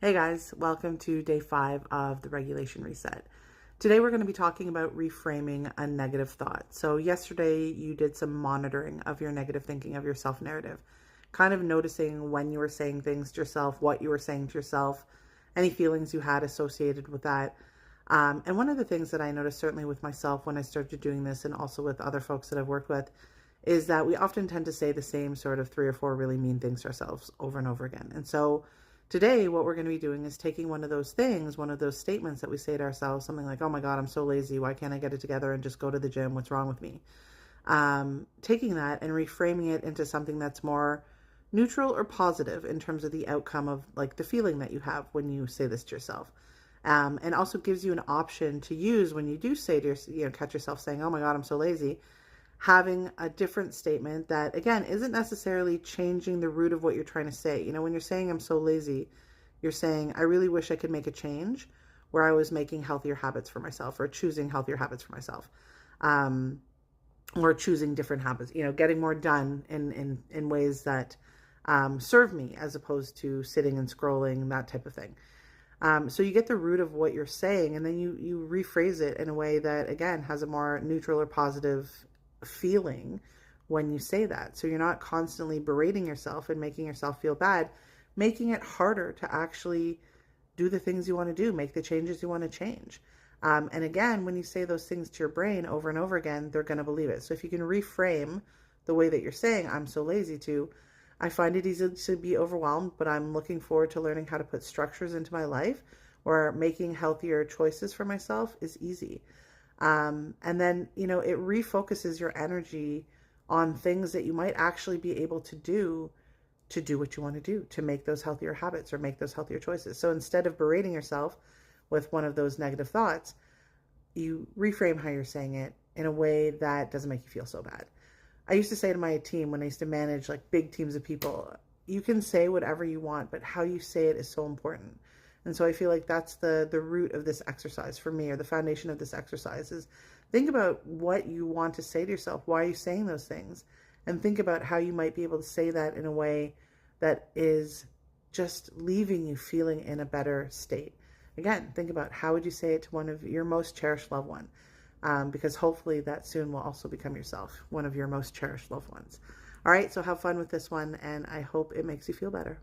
Hey guys, welcome to day 5 of the regulation reset. Today we're going to be talking about reframing a negative thought. So yesterday you did some monitoring of your negative thinking, of your self-narrative, kind of noticing when you were saying things to yourself, what you were saying to yourself, any feelings you had associated with that. And one of the things that I noticed, certainly with myself when I started doing this and also with other folks that I've worked with, is that we often tend to say the same sort of 3 or 4 really mean things to ourselves over and over again. And so today, what we're going to be doing is taking one of those things, one of those statements that we say to ourselves, something like, oh my God, I'm so lazy. Why can't I get it together and just go to the gym? What's wrong with me? Taking that and reframing it into something that's more neutral or positive in terms of the outcome of like the feeling that you have when you say this to yourself. And also gives you an option to use when you do say to yourself, catch yourself saying, oh my God, I'm so lazy, having a different statement that, again, isn't necessarily changing the root of what you're trying to say. When you're saying, I'm so lazy, you're saying, I really wish I could make a change where I was making healthier habits for myself or choosing healthier habits for myself. Or choosing different habits, getting more done in ways that serve me as opposed to sitting and scrolling, that type of thing. So you get the root of what you're saying, and then you rephrase it in a way that, again, has a more neutral or positive feeling when you say that. So you're not constantly berating yourself and making yourself feel bad, making it harder to actually do the things you want to do, make the changes you want to change. And again, when you say those things to your brain over and over again, they're going to believe it. So if you can reframe the way that you're saying, I'm so lazy to, I find it easy to be overwhelmed, but I'm looking forward to learning how to put structures into my life, or making healthier choices for myself is easy. And then, it refocuses your energy on things that you might actually be able to do what you want to do, to make those healthier habits or make those healthier choices. So instead of berating yourself with one of those negative thoughts, you reframe how you're saying it in a way that doesn't make you feel so bad. I used to say to my team when I used to manage like big teams of people, you can say whatever you want, but how you say it is so important. And so I feel like that's the root of this exercise for me, or the foundation of this exercise, is think about what you want to say to yourself. Why are you saying those things? And think about how you might be able to say that in a way that is just leaving you feeling in a better state. Again, think about how would you say it to one of your most cherished loved one? Because hopefully that soon will also become yourself, one of your most cherished loved ones. All right, so have fun with this one, and I hope it makes you feel better.